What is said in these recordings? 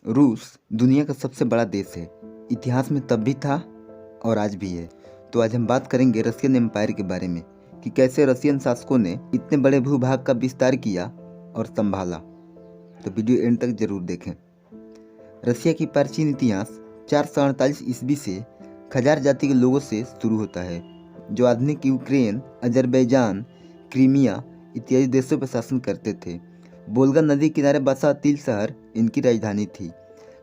रूस दुनिया का सबसे बड़ा देश है। इतिहास में तब भी था और आज भी है। तो आज हम बात करेंगे रशियन एम्पायर के बारे में कि कैसे रशियन शासकों ने इतने बड़े भूभाग का विस्तार किया और संभाला। तो वीडियो एंड तक जरूर देखें। रशिया की प्राचीन इतिहास 448 ईस्वी से खजार जाति के लोगों से शुरू होता है, जो आधुनिक यूक्रेन, अजरबैजान, क्रीमिया इत्यादि देशों पर शासन करते थे। वोल्गा नदी किनारे बसा तिल शहर इनकी राजधानी थी।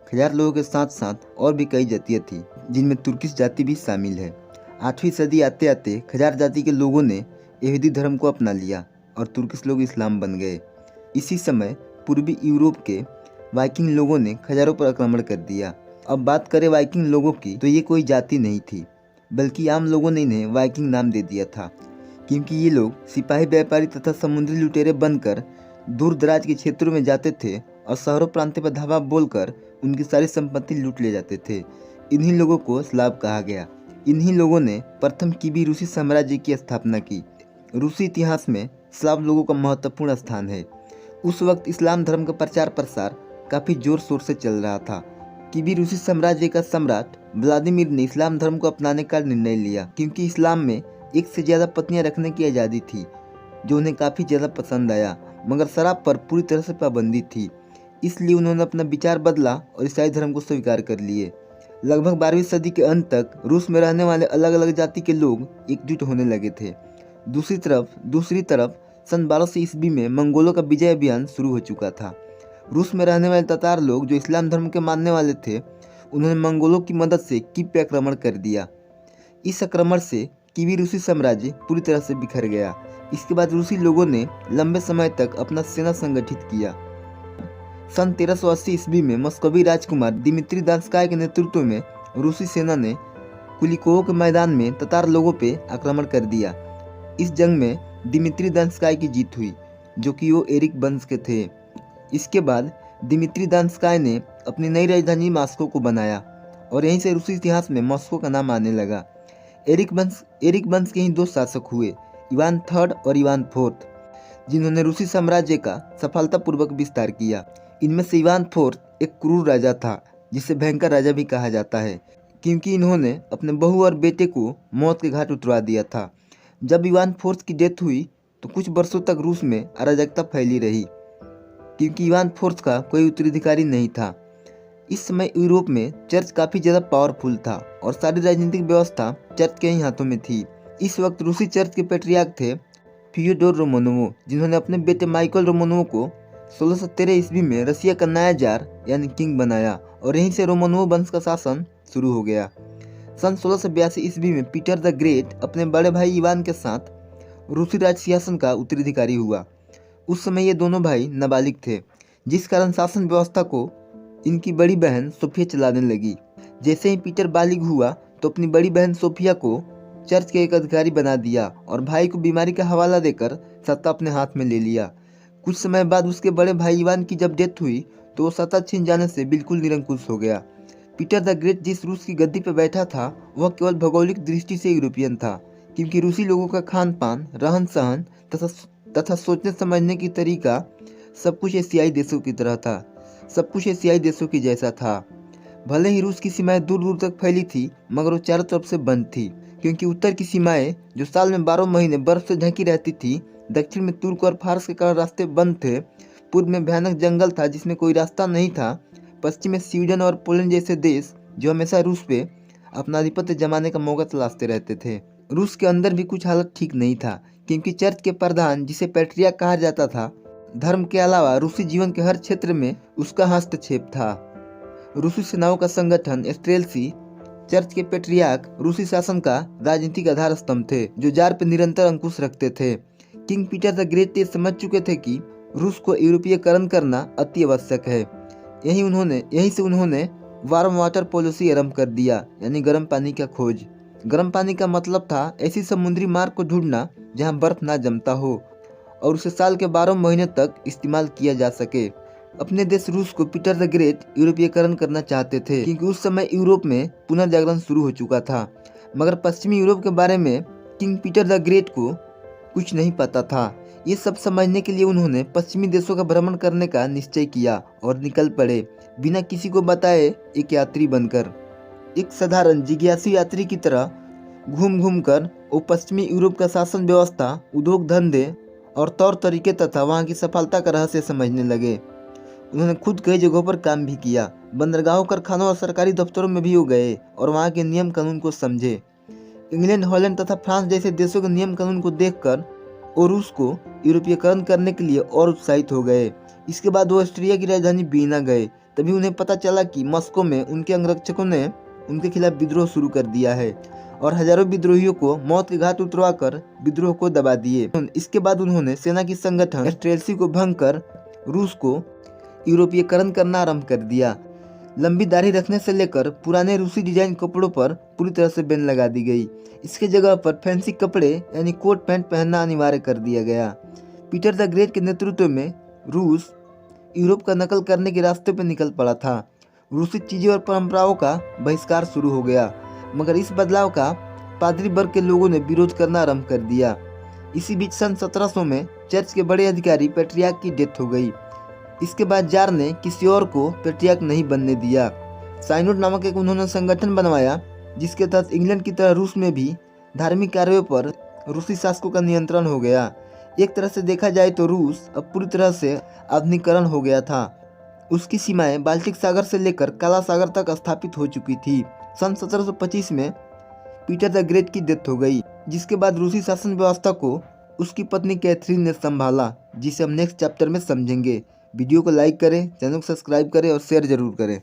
खजार लोगों के साथ साथ और भी कई जातियाँ थीं, जिनमें तुर्किश जाति भी शामिल है। 8वीं सदी आते आते खजार जाति के लोगों ने यहूदी धर्म को अपना लिया और तुर्किश लोग इस्लाम बन गए। इसी समय पूर्वी यूरोप के वाइकिंग लोगों ने खजारों पर आक्रमण कर दिया। अब बात करें वाइकिंग लोगों की, तो ये कोई जाति नहीं थी, बल्कि आम लोगों ने इन्हें वाइकिंग नाम दे दिया था, क्योंकि ये लोग सिपाही, व्यापारी तथा समुद्री लुटेरे बनकर दूर दराज के क्षेत्रों में जाते थे और शहरों प्रांतों पर धावा बोलकर उनकी सारी संपत्ति लूट ले जाते थे। इन्हीं लोगों को स्लाव कहा गया। इन्हीं लोगों ने प्रथम कीवी रूसी साम्राज्य की स्थापना की। रूसी इतिहास में स्लाव लोगों का महत्वपूर्ण स्थान है। उस वक्त इस्लाम धर्म का प्रचार प्रसार काफ़ी जोर शोर से चल रहा था। कीवी रूसी साम्राज्य का सम्राट व्लादिमीर ने इस्लाम धर्म को अपनाने का निर्णय लिया, क्योंकि इस्लाम में एक से ज़्यादा पत्नियां रखने की आज़ादी थी, जो उन्हें काफ़ी ज़्यादा पसंद आया, मगर शराब पर पूरी तरह से पाबंदी थी। इसलिए उन्होंने अपना विचार बदला और ईसाई धर्म को स्वीकार कर लिए। लगभग 12वीं सदी के अंत तक रूस में रहने वाले अलग अलग जाति के लोग एकजुट होने लगे थे। दूसरी तरफ सन 1200 ईस्वी में मंगोलों का विजय अभियान शुरू हो चुका था। रूस में रहने वाले ततार लोग, जो इस्लाम धर्म के मानने वाले थे, उन्होंने मंगोलों की मदद से कीव पे आक्रमण कर दिया। इस आक्रमण से कीवी रूसी साम्राज्य पूरी तरह से बिखर गया। इसके बाद रूसी लोगों ने लंबे समय तक अपना सेना संगठित किया। सन 1380 ईस्वी में मस्कोवी राजकुमार दिमित्री दांस्काय के नेतृत्व में रूसी सेना ने कुलिकोव के मैदान में ततार लोगों पर आक्रमण कर दिया। इस जंग में दिमित्री दांस्काय की जीत हुई, जो कि वो एरिक वंश के थे। इसके बाद दिमित्री दांस्काय ने अपनी नई राजधानी मॉस्को को बनाया और यहीं से रूसी इतिहास में मॉस्को का नाम आने लगा। एरिक वंश के ही दो शासक हुए, इवान III और इवान IV, जिन्होंने रूसी साम्राज्य का सफलतापूर्वक विस्तार किया। इनमें से इवान IV एक क्रूर राजा था, जिसे भयंकर राजा भी कहा जाता है, क्योंकि इन्होंने अपने बहू और बेटे को मौत के घाट उतरवा दिया था। जब इवान IV की डेथ हुई तो कुछ वर्षों तक रूस में अराजकता फैली रही, क्योंकि इवान IV का कोई उत्तराधिकारी नहीं था। इस समय यूरोप में चर्च काफ़ी ज़्यादा पावरफुल था और सारी राजनीतिक व्यवस्था चर्च के ही हाथों में थी। इस वक्त रूसी चर्च के पैट्रियार्क थे फियोडोर रोमनोव, जिन्होंने अपने बेटे माइकल रोमनोव को 1613 ईस्वी में रसिया का नया जार यानी किंग बनाया और यहीं से रोमनोव वंश का शासन शुरू हो गया। सन 1682 ईस्वी में पीटर द ग्रेट अपने बड़े भाई इवान के साथ रूसी राज सिंहासन का उत्तराधिकारी हुआ। उस समय ये दोनों भाई नाबालिग थे, जिस कारण शासन व्यवस्था को इनकी बड़ी बहन सोफिया चलाने लगी। जैसे ही पीटर बालिग हुआ तो अपनी बड़ी बहन सोफिया को चर्च के एक अधिकारी बना दिया और भाई को बीमारी का हवाला देकर सत्ता अपने हाथ में ले लिया। कुछ समय बाद उसके बड़े भाई इवान की जब डेथ हुई तो वो सत्ता छीन जाने से बिल्कुल निरंकुश हो गया। पीटर द ग्रेट जिस रूस की गद्दी पर बैठा था, वह केवल भौगोलिक दृष्टि से यूरोपियन था, क्योंकि रूसी लोगों का खान पान, रहन सहन तथा सोचने समझने की तरीका सब कुछ एशियाई देशों की तरह था, सब कुछ एशियाई देशों की जैसा था। भले ही रूस की सीमाएं दूर दूर तक फैली थी, मगर वो चारों तरफ से बंद थी, क्योंकि उत्तर की सीमाएं जो साल में 12 महीने बर्फ से ढकी रहती थी, दक्षिण में तुर्क और फारस के कारण रास्ते बंद थे, पूर्व में भयानक जंगल था जिसमें कोई रास्ता नहीं था, पश्चिम में स्वीडन और पोलैंड जैसे देश जो हमेशा रूस पे अपना आधिपत्य जमाने का मौका तलाशते रहते थे। रूस के अंदर भी कुछ हालत ठीक नहीं था, क्योंकि चर्च के प्रधान, जिसे पैट्रियार्क कहा जाता था, धर्म के अलावा रूसी जीवन के हर क्षेत्र में उसका हस्तक्षेप था। रूसी सेनाओं का संगठन स्ट्रेलसी, चर्च के पैट्रियार्क रूसी शासन का राजनीतिक आधार स्तंभ थे, जो जार पर निरंतर अंकुश रखते थे। किंग पीटर द ग्रेट ये समझ चुके थे कि रूस को यूरोपीयकरण करना अति आवश्यक है। यहीं से उन्होंने वार्म वाटर पॉलिसी आरंभ कर दिया, यानी गर्म पानी का खोज। गर्म पानी का मतलब था ऐसी समुद्री मार्ग को ढूंढना जहां बर्फ ना जमता हो और उसे साल के 12 महीने तक इस्तेमाल किया जा सके। अपने देश रूस को पीटर द ग्रेट यूरोपीयकरण करना चाहते थे, क्योंकि उस समय यूरोप में पुनर्जागरण शुरू हो चुका था, मगर पश्चिमी यूरोप के बारे में किंग पीटर द ग्रेट को कुछ नहीं पता था। ये सब समझने के लिए उन्होंने पश्चिमी देशों का भ्रमण करने का निश्चय किया और निकल पड़े, बिना किसी को बताए एक यात्री बनकर। एक साधारण जिज्ञासु यात्री की तरह घूम घूम कर वो पश्चिमी यूरोप का शासन व्यवस्था, उद्योग धंधे और तौर तरीके तथा वहाँ की सफलता का रहस्य समझने लगे। उन्होंने खुद कई जगहों पर काम भी किया, बंदरगाहों, कारखानों और सरकारी दफ्तरों में भी वो गए और वहाँ के नियम कानून को समझे। इंग्लैंड, हॉलैंड तथा फ्रांस जैसे देशों के नियम कानून को देखकर और रूस को यूरोपीयकरण करने के लिए और उत्साहित हो गए। इसके बाद वो ऑस्ट्रिया की राजधानी वीना गए। तभी उन्हें पता चला कि मॉस्को में उनके अंगरक्षकों ने उनके खिलाफ विद्रोह शुरू कर दिया है और हजारों विद्रोहियों को मौत के घाट उतरवाकर विद्रोह को दबा दिए। इसके बाद उन्होंने सेना की संगठन एस्ट्रेलसी को भंग कर रूस को यूरोपीयकरण करना आरंभ कर दिया। लंबी दाढ़ी रखने से लेकर पुराने रूसी डिजाइन कपड़ों पर पूरी तरह से बैन लगा दी गई। इसके जगह पर फैंसी कपड़े यानी कोट पैंट पहनना अनिवार्य कर दिया गया। पीटर द ग्रेट के नेतृत्व में रूस यूरोप का नकल करने के रास्ते पर निकल पड़ा था। रूसी चीज़ों और परंपराओं का बहिष्कार शुरू हो गया, मगर इस बदलाव का पादरी वर्ग के लोगों ने विरोध करना आरंभ कर दिया। इसी बीच सन 1700 में चर्च के बड़े अधिकारी पैट्रियार्क की डेथ हो गई। इसके बाद जार ने किसी और को पैट्रियार्क नहीं बनने दिया। साइनोड नामक एक उन्होंने संगठन बनवाया, जिसके तहत इंग्लैंड की तरह रूस में भी धार्मिक कार्यों पर रूसी शासकों का नियंत्रण हो गया। एक तरह से देखा जाए तो रूस अब पूरी तरह से आधुनिकीकरण हो गया था। उसकी सीमाएं बाल्टिक सागर से लेकर काला सागर तक स्थापित हो चुकी थी। सन 1725 में पीटर द ग्रेट की डेथ हो गई, जिसके बाद रूसी शासन व्यवस्था को उसकी पत्नी कैथरीन ने संभाला, जिसे हम नेक्स्ट चैप्टर में समझेंगे। वीडियो को लाइक करें, चैनल को सब्सक्राइब करें और शेयर जरूर करें।